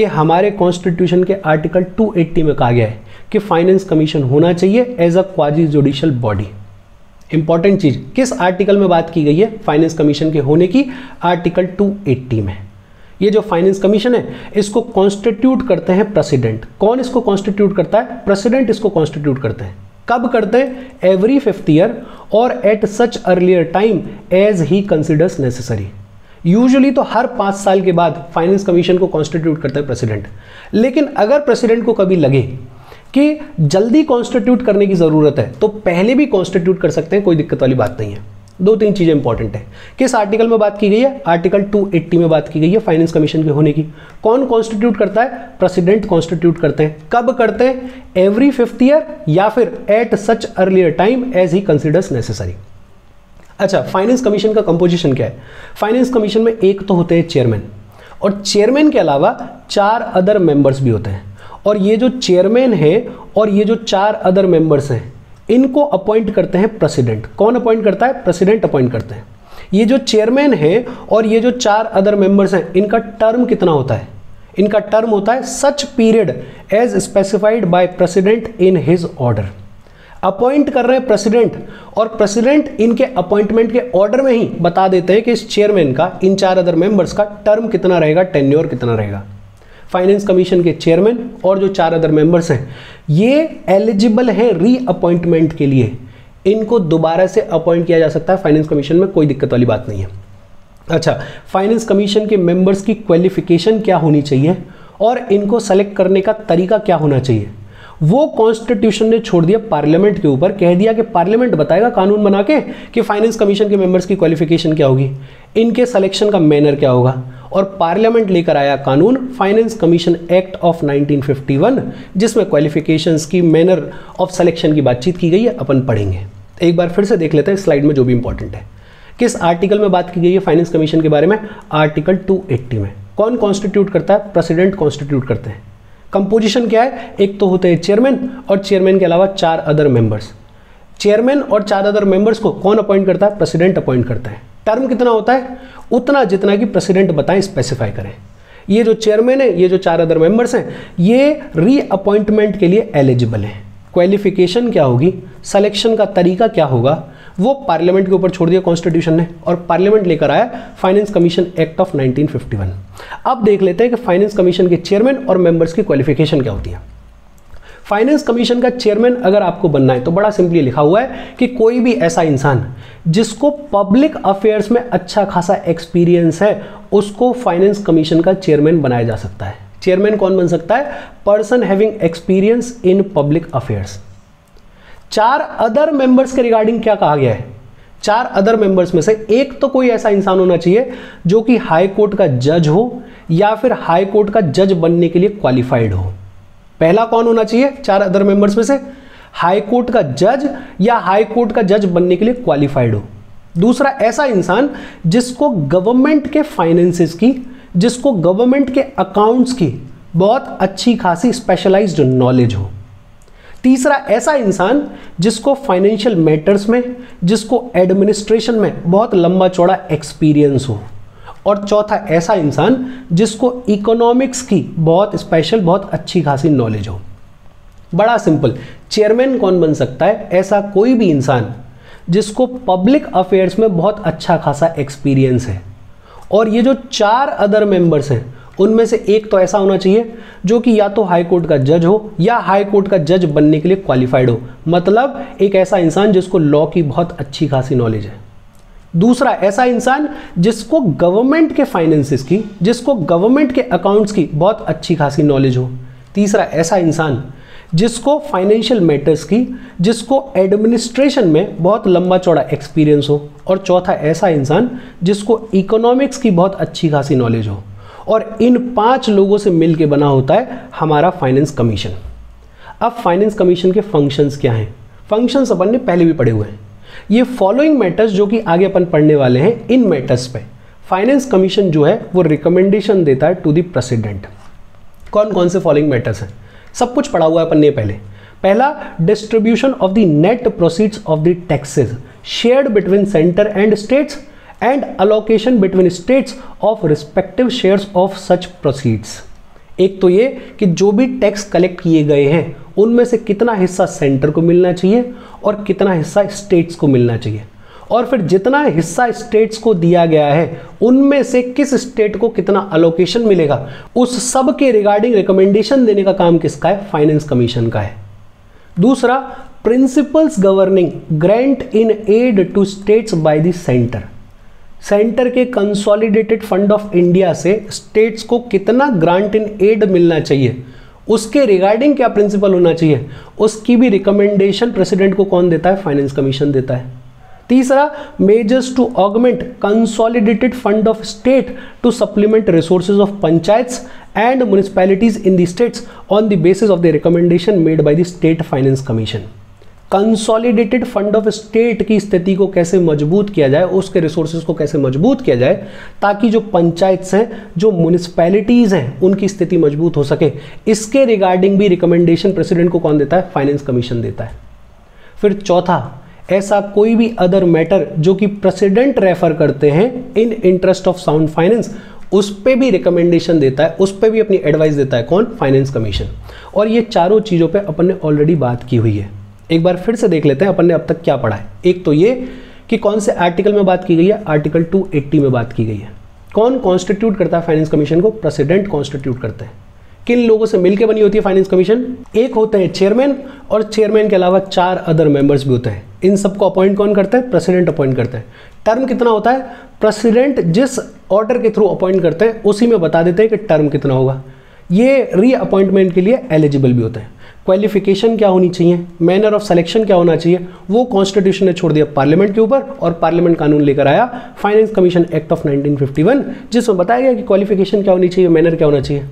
कि हमारे कॉन्स्टिट्यूशन के आर्टिकल 280 में कहा गया है कि फाइनेंस कमीशन होना चाहिए as a quasi judicial body. Important चीज, किस आर्टिकल में बात की गई है फाइनेंस कमीशन के होने की? आर्टिकल 280 में। ये जो फाइनेंस कमीशन है इसको कॉन्स्टिट्यूट करते हैं प्रेसिडेंट। कौन इसको कॉन्स्टिट्यूट करता है? प्रेसिडेंट इसको कॉन्स्टिट्यूट करते हैं। कब करते हैं? एवरी 5th ईयर और at such earlier time as he considers necessary. Usually तो हर 5 साल के बाद फाइनेंस कमीशन को कॉन्स्टिट्यूट करता है प्रेसिडेंट। लेकिन अगर प्रेसिडेंट को कभी लगे कि जल्दी कॉन्स्टिट्यूट करने की जरूरत है तो पहले भी कॉन्स्टिट्यूट कर सकते हैं, कोई दिक्कत वाली बात नहीं है। 2-3 चीजें इंपॉर्टेंट है। किस आर्टिकल में बात की गई है? आर्टिकल 280 में बात की गई है फाइनेंस कमीशन के होने की। कौन कॉन्स्टिट्यूट करता है? प्रेसिडेंट कॉन्स्टिट्यूट करते हैं। कब करते हैं? एवरी 5th ईयर या फिर at such earlier time as he considers necessary. अच्छा, फाइनेंस कमीशन का कंपोजिशन क्या है? फाइनेंस कमीशन में एक तो होते हैं चेयरमैन, और चेयरमैन के अलावा 4 अदर मेंबर्स भी होते हैं। और ये जो चेयरमैन है और ये जो 4 अदर मेंबर्स हैं इनको अपॉइंट करते हैं प्रेसिडेंट। कौन अपॉइंट करता है? प्रेसिडेंट अपॉइंट करते हैं। ये जो चेयरमैन है और ये जो 4 अदर मेंबर्स हैं इनका टर्म कितना होता है? इनका टर्म होता है such period as specified by president in his order. Appoint कर रहे हैं प्रेसिडेंट और प्रेसिडेंट इनके अपॉइंटमेंट के ऑर्डर में ही बता देते हैं कि इस चेयरमैन का, इन 4 अदर मेंबर्स का टर्म कितना रहेगा, टेन्योर कितना रहेगा। फाइनेंस कमीशन के चेयरमैन और जो 4 अदर मेंबर्स हैं ये एलिजिबल हैं री अपॉइंटमेंट के लिए। इनको दोबारा से अपॉइंट किया जा सकता है फाइनेंस कमीशन में, कोई दिक्कत वाली बात नहीं है। अच्छा, फाइनेंस कमीशन के मेंबर्स की क्वालिफिकेशन क्या होनी चाहिए और इनको सेलेक्ट करने का तरीका क्या होना चाहिए, वो कॉन्स्टिट्यूशन ने छोड़ दिया पार्लियामेंट के ऊपर। कह दिया कि पार्लियामेंट बताएगा कानून बना के कि फाइनेंस कमीशन के मेंबर्स की क्वालिफिकेशन क्या होगी, इनके सिलेक्शन का मैनर क्या होगा। और पार्लियामेंट लेकर आया कानून फाइनेंस कमीशन एक्ट ऑफ 1951, जिसमें क्वालिफिकेशंस की, मैनर ऑफ सिलेक्शन की बातचीत की गई है। अपन पढ़ेंगे, एक बार फिर से देख लेते हैं स्लाइड में जो भी इंपॉर्टेंट है। किस आर्टिकल में बात की गई है फाइनेंस कमीशन के बारे में? आर्टिकल 280 में। कौन कॉन्स्टिट्यूट करता है? प्रेसिडेंट कॉन्स्टिट्यूट करते हैं। कंपोजिशन क्या है? एक तो होते हैं चेयरमैन और चेयरमैन के अलावा 4 अदर मेंबर्स। चेयरमैन और 4 अदर मेंबर्स को कौन अपॉइंट करता है? प्रेसिडेंट अपॉइंट करता है। टर्म कितना होता है? उतना जितना कि प्रेसिडेंट बताएं, स्पेसिफाई करें। ये जो चेयरमैन है, ये जो 4 अदर मेंबर्स हैं, ये री अपॉइंटमेंट के लिए एलिजिबल है। क्वालिफिकेशन क्या होगी, सिलेक्शन का तरीका क्या होगा, वो पार्लियामेंट के ऊपर छोड़ दिया कॉन्स्टिट्यूशन ने, और पार्लियामेंट लेकर आया फाइनेंस कमीशन एक्ट ऑफ 1951। अब देख लेते हैं कि फाइनेंस कमीशन के चेयरमैन और मेंबर्स की क्वालिफिकेशन क्या होती है। फाइनेंस कमीशन का चेयरमैन अगर आपको बनना है तो बड़ा सिंपली लिखा हुआ है कि कोई भी ऐसा इंसान जिसको पब्लिक अफेयर्स में अच्छा खासा एक्सपीरियंस है उसको फाइनेंस कमीशन का चेयरमैन बनाया जा सकता है। चेयरमैन कौन बन सकता है? Person having experience in public affairs. 4 other members के रिगार्डिंग क्या कहा गया है? 4 अदर मेंबर्स में से एक तो कोई ऐसा इंसान होना चाहिए जो कि हाई कोर्ट का जज हो या फिर हाई कोर्ट का जज बनने के लिए क्वालिफाइड हो। पहला कौन होना चाहिए 4 अदर मेंबर्स में से? हाई कोर्ट का जज या हाई कोर्ट का जज बनने के लिए क्वालिफाइड हो। दूसरा, ऐसा इंसान जिसको गवर्नमेंट के फाइनेंसेस की, जिसको गवर्नमेंट के अकाउंट्स की बहुत अच्छी खासी स्पेशलाइज्ड नॉलेज हो। तीसरा, ऐसा इंसान जिसको फाइनेंशियल मैटर्स में, जिसको एडमिनिस्ट्रेशन में बहुत लंबा चौड़ा एक्सपीरियंस हो। और चौथा, ऐसा इंसान जिसको इकोनॉमिक्स की बहुत स्पेशल, बहुत अच्छी खासी नॉलेज हो। बड़ा सिंपल, चेयरमैन कौन बन सकता है? ऐसा कोई भी इंसान जिसको पब्लिक अफेयर्स में बहुत अच्छा खासा एक्सपीरियंस है। और ये जो 4 अदर मेंबर्स हैं उनमें से एक तो ऐसा होना चाहिए जो कि या तो हाई कोर्ट का जज हो या हाई कोर्ट का जज बनने के लिए क्वालिफाइड हो। मतलब एक ऐसा इंसान जिसको लॉ की बहुत अच्छी खासी नॉलेज है। दूसरा, ऐसा इंसान जिसको गवर्नमेंट के फाइनेंसेस की, जिसको गवर्नमेंट के अकाउंट्स की बहुत अच्छी खासी नॉलेज हो। तीसरा, ऐसा इंसान जिसको फाइनेंशियल मैटर्स की, जिसको एडमिनिस्ट्रेशन में बहुत लंबा चौड़ा एक्सपीरियंस हो। और चौथा, ऐसा इंसान जिसको इकोनॉमिक्स की बहुत अच्छी खासी नॉलेज हो। और इन 5 लोगों से मिलकर बना होता है हमारा फाइनेंस कमीशन। अब फाइनेंस कमीशन के फंक्शंस क्या हैं? फंक्शंस अपन ने पहले भी पढ़े हुए हैं। ये फॉलोइंग मैटर्स जो कि आगे अपन पढ़ने वाले हैं, इन मैटर्स पे फाइनेंस कमीशन जो है वो रिकमेंडेशन देता है टू द प्रेसिडेंट। कौन कौन से फॉलोइंग मैटर्स हैं? सब कुछ पढ़ा हुआ है अपन ने पहले। पहला, distribution of the net proceeds of the taxes shared between centre and states and allocation between states of respective shares of such proceeds. एक तो ये कि जो भी टैक्स कलेक्ट किए गए हैं उनमें से कितना हिस्सा सेंटर को मिलना चाहिए और कितना हिस्सा स्टेट्स को मिलना चाहिए, और फिर जितना हिस्सा स्टेट्स को दिया गया है उनमें से किस स्टेट को कितना अलोकेशन मिलेगा, उस सब के रिगार्डिंग रिकमेंडेशन देने का काम किसका है? फाइनेंस कमीशन का है। दूसरा, principles governing grant in aid to states by the centre. Centre के कंसोलिडेटेड फंड ऑफ इंडिया से स्टेट्स को कितना ग्रांट इन एड मिलना चाहिए, उसके रिगार्डिंग क्या प्रिंसिपल होना चाहिए, उसकी भी रिकमेंडेशन प्रेसिडेंट को कौन देता है? फाइनेंस कमीशन देता है। तीसरा, measures to augment consolidated fund of state to supplement resources of panchayats and municipalities in the states on the basis of the recommendation made by the state finance commission. Consolidated fund of state की स्थिति को कैसे मजबूत किया जाए, उसके resources को कैसे मजबूत किया जाए ताकि जो पंचायत्स हैं, जो म्युनिसिपैलिटीज हैं, उनकी स्थिति मजबूत हो सके, इसके रिगार्डिंग भी रिकमेंडेशन प्रेसिडेंट को कौन देता है? फाइनेंस कमीशन देता है। फिर चौथा, ऐसा कोई भी अदर मैटर जो कि प्रेसिडेंट रेफर करते हैं इन इंटरेस्ट ऑफ साउंड फाइनेंस, उस पर भी रिकमेंडेशन देता है, उस पर भी अपनी एडवाइस देता है कौन? Finance commission. और ये चारों चीज़ों पे अपन ने ऑलरेडी बात की हुई है। एक बार फिर से देख लेते हैं अपन ने अब तक क्या पढ़ा है। एक तो ये कि कौन से आर्टिकल में बात की गई है, आर्टिकल 280 में बात की गई है। कौन कॉन्स्टिट्यूट करता है फाइनेंस कमीशन को? प्रेसिडेंट कॉन्स्टिट्यूट करते हैं। किन लोगों से मिलकर बनी होती है फाइनेंस कमीशन? एक होते हैं चेयरमैन, और चेयरमैन के अलावा 4 अदर मेंबर्स भी होते हैं। इन सबको अपॉइंट कौन करता है? प्रेसिडेंट अपॉइंट करते हैं। टर्म कितना होता है? प्रेसिडेंट जिस ऑर्डर के थ्रू अपॉइंट करते हैं उसी में बता देते हैं कि टर्म कितना होगा। ये रीअपॉइंटमेंट के लिए एलिजिबल भी होते हैं। क्वालिफिकेशन क्या होनी चाहिए, मैनर ऑफ सिलेक्शन क्या होना चाहिए, वो कॉन्स्टिट्यूशन ने छोड़ दिया पार्लियामेंट के ऊपर, और पार्लियामेंट कानून लेकर आया फाइनेंस कमीशन एक्ट ऑफ 1951, जिसमें बताया गया कि क्वालिफिकेशन क्या होनी चाहिए, मैनर क्या होना चाहिए।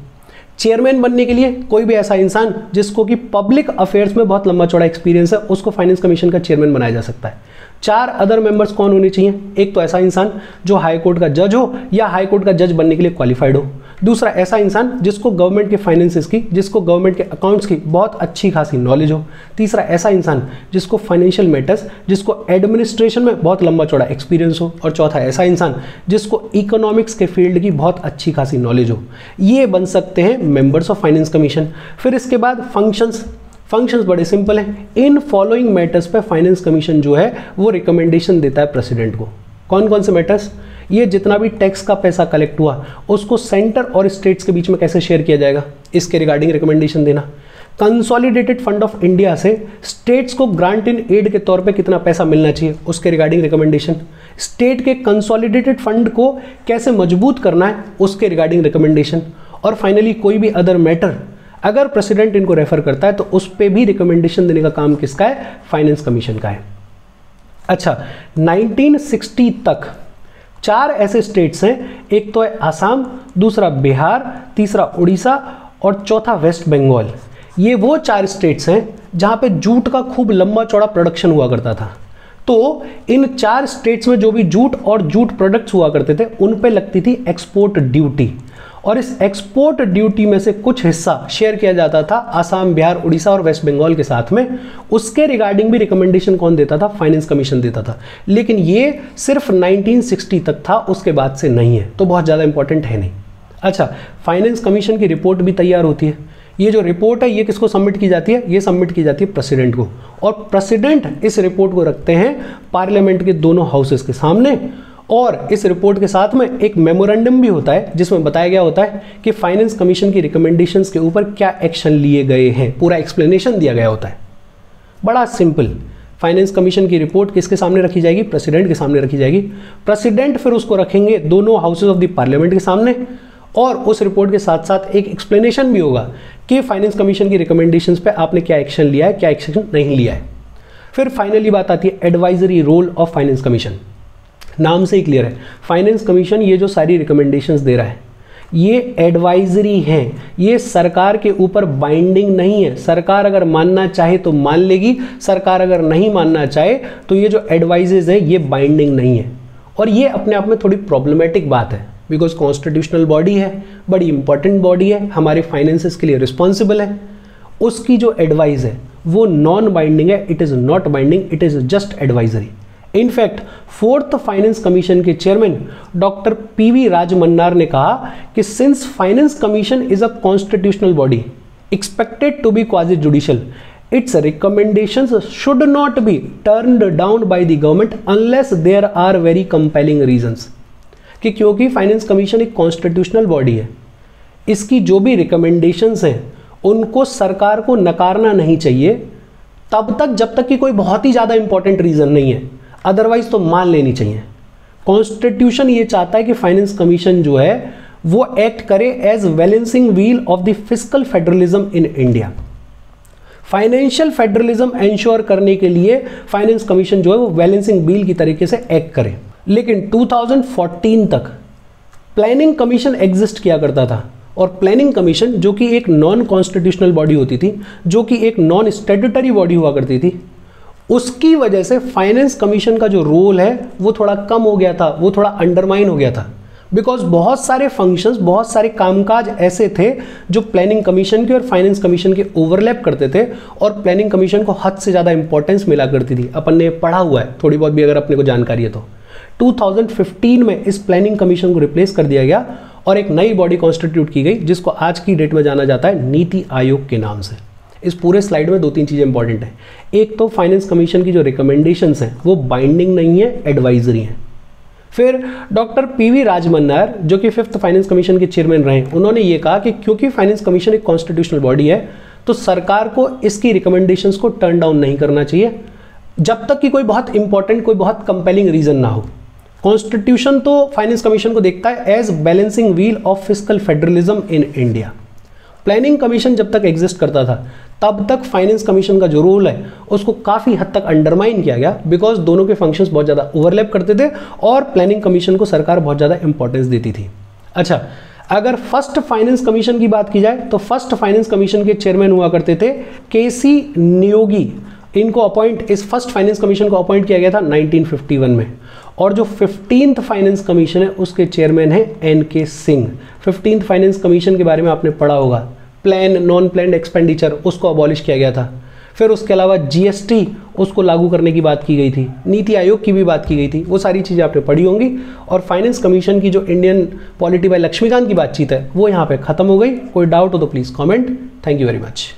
चेयरमैन बनने के लिए कोई भी ऐसा इंसान जिसको कि पब्लिक अफेयर्स में बहुत लंबा चौड़ा एक्सपीरियंस है, उसको फाइनेंस कमीशन का चेयरमैन बनाया जा सकता है। 4 अदर मेंबर्स कौन होने चाहिए? एक तो ऐसा इंसान जो हाई कोर्ट का जज हो या हाई कोर्ट का जज बनने के लिए क्वालिफाइड हो। दूसरा, ऐसा इंसान जिसको गवर्नमेंट के फाइनेंसेस की, जिसको गवर्नमेंट के अकाउंट्स की बहुत अच्छी खासी नॉलेज हो। तीसरा, ऐसा इंसान जिसको फाइनेंशियल मैटर्स, जिसको एडमिनिस्ट्रेशन में बहुत लंबा चौड़ा एक्सपीरियंस हो। और चौथा, ऐसा इंसान जिसको इकोनॉमिक्स के फील्ड की बहुत अच्छी खासी नॉलेज हो। ये बन सकते हैं मेंबर्स ऑफ फाइनेंस कमीशन। फिर इसके बाद फंक्शंस बड़े सिंपल हैं। इन फॉलोइंग मैटर्स पे फाइनेंस कमीशन जो है वो रिकमेंडेशन देता है प्रेसिडेंट को। कौन कौन से मैटर्स? ये जितना भी टैक्स का पैसा कलेक्ट हुआ उसको सेंटर और स्टेट्स के बीच में कैसे शेयर किया जाएगा, इसके रिगार्डिंग रिकमेंडेशन देना। कंसोलिडेटेड फंड ऑफ इंडिया से स्टेट्स को ग्रांट इन एड के तौर पे कितना पैसा मिलना चाहिए, उसके रिगार्डिंग रिकमेंडेशन। स्टेट के कंसोलिडेटेड फंड को कैसे मजबूत करना है, उसके रिगार्डिंग रिकमेंडेशन। और फाइनली, कोई भी अदर मैटर अगर प्रेसिडेंट इनको रेफर करता है तो उस पर भी रिकमेंडेशन देने का काम किसका है? फाइनेंस कमीशन का है। अच्छा, 1960 तक 4 ऐसे स्टेट्स हैं। एक तो है आसाम, दूसरा बिहार, तीसरा उड़ीसा और चौथा वेस्ट बंगाल। ये वो 4 स्टेट्स हैं जहां पे जूट का खूब लंबा चौड़ा प्रोडक्शन हुआ करता था। तो इन 4 स्टेट्स में जो भी जूट और जूट प्रोडक्ट्स हुआ करते थे उन पे लगती थी एक्सपोर्ट ड्यूटी, और इस एक्सपोर्ट ड्यूटी में से कुछ हिस्सा शेयर किया जाता था आसाम, बिहार, उड़ीसा और वेस्ट बंगाल के साथ में। उसके रिगार्डिंग भी रिकमेंडेशन कौन देता था? फाइनेंस कमीशन देता था। लेकिन ये सिर्फ 1960 तक था, उसके बाद से नहीं है, तो बहुत ज़्यादा इंपॉर्टेंट है नहीं। अच्छा, फाइनेंस कमीशन की रिपोर्ट भी तैयार होती है। ये जो रिपोर्ट है ये किसको सबमिट की जाती है? ये सबमिट की जाती है प्रेसिडेंट को, और प्रेसिडेंट इस रिपोर्ट को रखते हैं पार्लियामेंट के दोनों हाउसेस के सामने। और इस रिपोर्ट के साथ में एक मेमोरेंडम भी होता है जिसमें बताया गया होता है कि फाइनेंस कमीशन की रिकमेंडेशंस के ऊपर क्या एक्शन लिए गए हैं, पूरा एक्सप्लेनेशन दिया गया होता है। बड़ा सिंपल। फाइनेंस कमीशन की रिपोर्ट किसके सामने रखी जाएगी? प्रेसिडेंट के सामने रखी जाएगी। प्रेसिडेंट फिर उसको रखेंगे दोनों हाउसेज ऑफ द पार्लियामेंट के सामने, और उस रिपोर्ट के साथ साथ एक एक्सप्लेनेशन भी होगा कि फाइनेंस कमीशन की रिकमेंडेशंस पे आपने क्या एक्शन लिया है, क्या एक्शन नहीं लिया है। फिर फाइनली बात आती है advisory role of finance commission. नाम से ही क्लियर है, फाइनेंस कमीशन ये जो सारी रिकमेंडेशंस दे रहा है ये एडवाइजरी हैं, ये सरकार के ऊपर बाइंडिंग नहीं है। सरकार अगर मानना चाहे तो मान लेगी, सरकार अगर नहीं मानना चाहे तो ये जो एडवाइजेज है ये बाइंडिंग नहीं है। और ये अपने आप में थोड़ी प्रॉब्लमेटिक बात है, बिकॉज कॉन्स्टिट्यूशनल बॉडी है, बड़ी इंपॉर्टेंट बॉडी है, हमारे फाइनेंसेस के लिए रिस्पॉन्सिबल है। उसकी जो एडवाइस है वो नॉन बाइंडिंग है, it is not binding, it is just advisory. In fact fourth finance commission के चेयरमैन डॉक्टर पीवी राजमन्नार ने कहा कि since finance commission is a constitutional body expected to be quasi judicial, its recommendations should not be turned down by the government unless there are very compelling reasons। कि क्योंकि finance commission एक constitutional body है, इसकी जो भी recommendations हैं उनको सरकार को नकारना नहीं चाहिए तब तक जब तक कि कोई बहुत ही ज़्यादा इंपॉर्टेंट रीज़न नहीं है, अदरवाइज तो मान लेनी चाहिए। कॉन्स्टिट्यूशन ये चाहता है कि फाइनेंस कमीशन जो है वो एक्ट करे as balancing wheel of the fiscal federalism in India. Financial federalism ensure करने के लिए फाइनेंस कमीशन जो है वो बैलेंसिंग व्हील की तरीके से एक्ट करे। लेकिन 2014 तक प्लानिंग कमीशन एग्जिस्ट किया करता था, और प्लानिंग कमीशन जो कि एक नॉन कॉन्स्टिट्यूशनल बॉडी होती थी, जो कि एक नॉन स्टैट्यूटरी बॉडी हुआ करती थी, उसकी वजह से फाइनेंस कमीशन का जो रोल है वो थोड़ा कम हो गया था, वो थोड़ा अंडरमाइन हो गया था। बिकॉज बहुत सारे फंक्शंस, बहुत सारे कामकाज ऐसे थे जो प्लानिंग कमीशन के और फाइनेंस कमीशन के ओवरलैप करते थे, और प्लानिंग कमीशन को हद से ज़्यादा इंपॉर्टेंस मिला करती थी। अपन ने पढ़ा हुआ है थोड़ी बहुत भी अगर अपने को जानकारी है तो। 2015 में इस प्लानिंग कमीशन को रिप्लेस कर दिया गया और एक नई बॉडी कॉन्स्टिट्यूट की गई जिसको आज की डेट में जाना जाता है नीति आयोग के नाम से। इस पूरे स्लाइड में 2-3 चीज़ें इंपॉर्टेंट हैं। एक तो फाइनेंस कमीशन की जो रिकमेंडेशंस हैं वो बाइंडिंग नहीं है, एडवाइजरी हैं। फिर डॉक्टर पीवी राजमन्नार जो कि 5th फाइनेंस कमीशन के चेयरमैन रहे, उन्होंने ये कहा कि क्योंकि फाइनेंस कमीशन एक कॉन्स्टिट्यूशनल बॉडी है तो सरकार को इसकी रिकमेंडेशंस को टर्न डाउन नहीं करना चाहिए जब तक कि कोई बहुत इंपॉर्टेंट, कोई बहुत कंपेलिंग रीजन ना हो। कॉन्स्टिट्यूशन तो फाइनेंस कमीशन को देखता है as balancing wheel of fiscal federalism in India. Planning commission जब तक एग्जिस्ट करता था तब तक फाइनेंस कमीशन का जो रोल है उसको काफ़ी हद तक अंडरमाइन किया गया, बिकॉज दोनों के फंक्शंस बहुत ज़्यादा ओवरलैप करते थे और प्लानिंग कमीशन को सरकार बहुत ज़्यादा इंपॉर्टेंस देती थी। अच्छा, अगर फर्स्ट फाइनेंस कमीशन की बात की जाए तो फर्स्ट फाइनेंस कमीशन के चेयरमैन हुआ करते थे केसी नियोगी। इनको अपॉइंट, इस फर्स्ट फाइनेंस कमीशन को अपॉइंट किया गया था 1951 में, और जो 15th फाइनेंस कमीशन है उसके चेयरमैन है N K Singh. 15th finance commission के बारे में आपने पढ़ा होगा, प्लान नॉन प्लान्ड एक्सपेंडिचर उसको अबॉलिश किया गया था। फिर उसके अलावा जीएसटी उसको लागू करने की बात की गई थी, नीति आयोग की भी बात की गई थी, वो सारी चीज़ें आपने पढ़ी होंगी। और फाइनेंस कमीशन की जो इंडियन पॉलिटी बाय लक्ष्मीकांत की बातचीत है वो यहाँ पे खत्म हो गई। कोई डाउट हो तो please comment. Thank you very much.